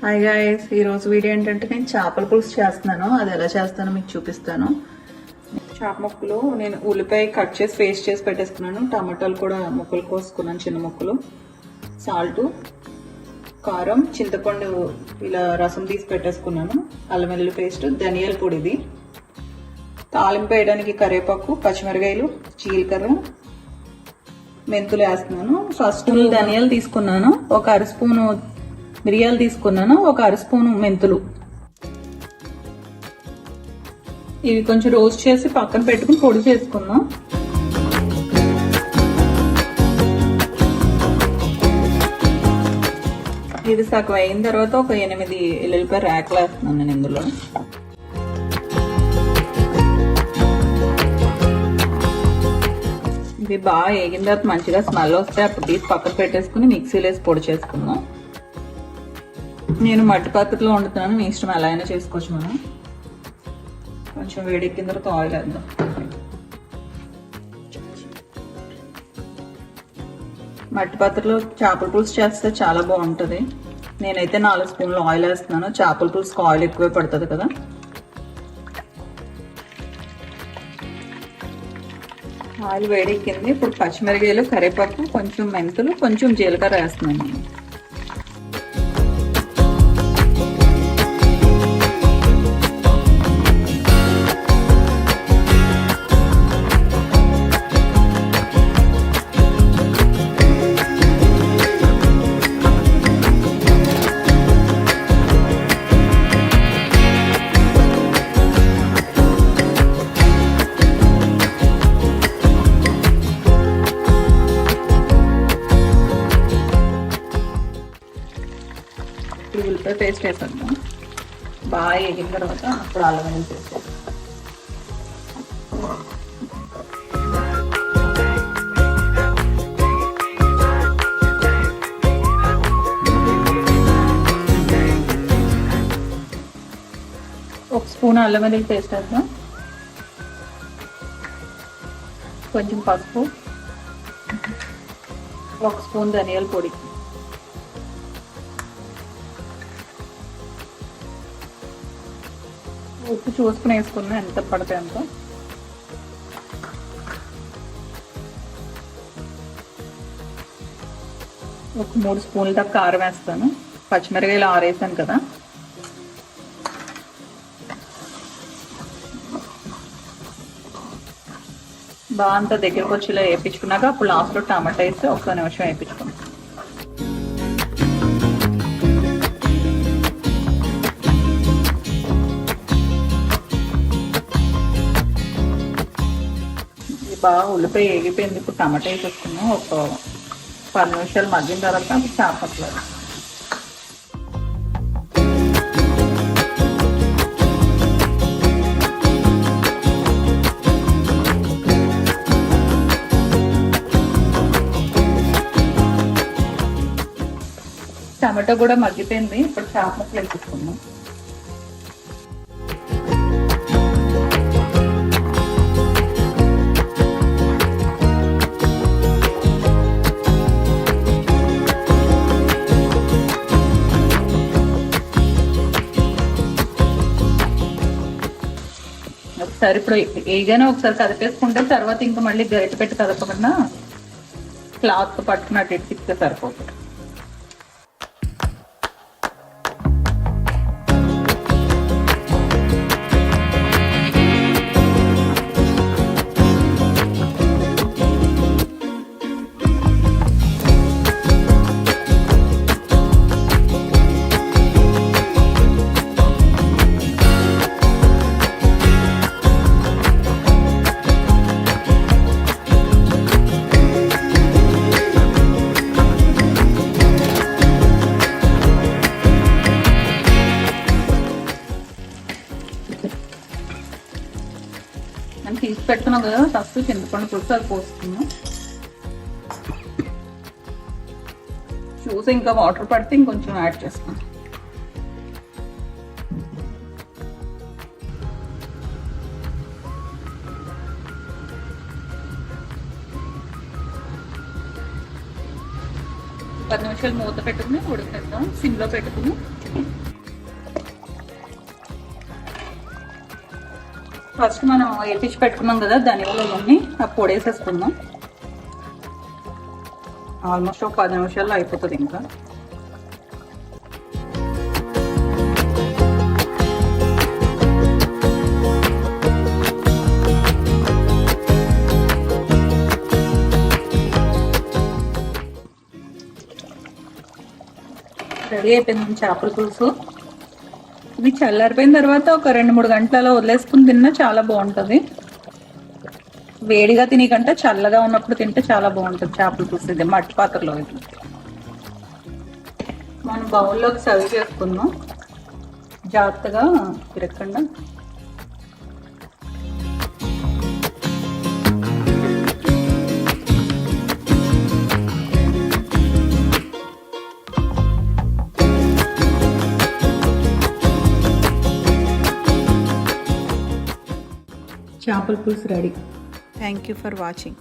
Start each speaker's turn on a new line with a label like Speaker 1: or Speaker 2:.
Speaker 1: Hi guys, ఈరోజు video ఏంటంటే నేను చేపల పులుసు చేస్తున్నాను. అది ఎలా చేస్తానో మీకు చూపిస్తాను. చేప ముక్కలు నేను ఉల్లిపాయ కట్ చేసి పేస్ట్ చేసి పెట్టేసుకున్నాను. టమాటాలు కూడా ముక్కలు కోసుకున్నాను, చిన్న ముక్కలు. సాల్ట్, కారం, చింతపండు ఇలా రసం తీసి పెట్టేసుకున్నాను. అల్లం వెల్లుల్లి పేస్ట్, ధనియాల పొడిది, తాలింపు వేయడానికి కరివేపాకు, పచ్చిమిరకాయలు, జీలకర్ర, మెంతులు వేస్తున్నాను. ఫస్ట్ ధనియాలు తీసుకున్నాను, ఒక అర స్పూను మిరియాలు తీసుకున్నాను, ఒక అర స్పూను మెంతులు. ఇవి కొంచెం రోస్ట్ చేసి పక్కన పెట్టుకుని పొడి చేసుకుందాం. ఇది సగం అయిన తర్వాత ఒక 8 ఎల్లుల్లిపాయ రేకలు వేస్తున్నాను నేను ఇందులో. ఇవి బాగా వేగిన తర్వాత మంచిగా స్మెల్ వస్తే అప్పుడు తీసి పక్కన పెట్టేసుకుని మిక్సీలో వేసి పొడి చేసుకుందాం. నేను మట్టి పాత్రలో వండుతున్నాను, మీ ఇష్టం ఎలా అయినా చేసుకోవచ్చు. మనం కొంచెం వేడెక్కిన తర్వాత ఆయిల్ వేద్దాం. మట్టి పాత్రలో చేపల పులుసు చేస్తే చాలా బాగుంటుంది. నేనైతే 4 స్పూన్లు ఆయిల్ వేస్తున్నాను. చేపల పులుసుకు ఆయిల్ ఎక్కువే పడుతుంది కదా. ఆయిల్ వేడెక్కింది. ఇప్పుడు పచ్చిమిరకాయలు, కరివేపాకు, కొంచెం మెంతులు, కొంచెం జీలకర్ర వేస్తున్నాను నేను. ఉల్లిపాయ పేస్ట్ వేసేద్దాం. బాగా వేగిన తర్వాత అప్పుడు అల్లం వెల్లుల్లి పేస్ట్ వేస్తాం. ఒక స్పూన్ అల్లం వెల్లుల్లి పేస్ట్ వేద్దాం. కొంచెం పసుపు, ఒక స్పూన్ ధనియాల పొడి, ఉప్పు చూసుకుని వేసుకున్నా ఎంత పడితే అంత. ఒక 3 స్పూన్ల దాకా కారం వేస్తాను. పచ్చిమిరకాయలు ఆరేసాను కదా. బాగా అంతా దగ్గరకు వచ్చేలా వేయించుకున్నాక అప్పుడు లాస్ట్లో టమాటా వేసి 1 నిమిషం వేయించుకున్నాను. బాగా ఉల్లిపాయ వేగిపోయింది. ఇప్పుడు టమాటా వేసేసుకున్నాం. ఒక 10 నిమిషాలు మగ్గిన తర్వాత అప్పుడు చేపట్లేదు. టమాటా కూడా మగ్గిపోయింది. ఇప్పుడు చేప ముక్కలు వేసేసుకున్నాం. ఒకసారి ఇప్పుడు ఏగానే ఒకసారి కదిపేసుకుంటే తర్వాత ఇంకా మళ్ళీ గరిట పెట్టి కదపకుండా క్లాత్ పట్టుకున్నట్టు ఇటు తిప్పితే సరిపోతుంది. మనం తీసి పెట్టుకున్నాం కదా, ఫస్ట్ చింతపండు పులుసు అది పోసుకున్నాం. చూసి ఇంకా వాటర్ పడితే ఇంకొంచెం యాడ్ చేస్తాం. 10 నిమిషాలు మూత పెట్టుకుని ఉడకనిద్దాం సిమ్లో పెట్టుకుని. ఫస్ట్ మనం ఏపించి పెట్టుకున్నాం కదా ధనియాలు ఇవన్నీ ఆ పొడి వేసేసుకుందాం. ఆల్మోస్ట్ ఒక 10 నిమిషాల్లో అయిపోతుంది. ఇంకా రెడీ అయిపోయింది చేపల పులుసు. ఇది చల్లారిపోయిన తర్వాత ఒక 2-3 గంటలలో వదిలేసుకుని తిన్నా చాలా బాగుంటుంది. వేడిగా తినకంటే చల్లగా ఉన్నప్పుడు తింటే చాలా బాగుంటుంది చేపల పులుసు. ఇది మట్టి పాత్రలో ఇది మనం బౌల్లోకి సర్వ్ చేసుకుందాం. జాగ్రత్తగా తిరగకుండా. చేపల పులుసు ready. Thank you for watching.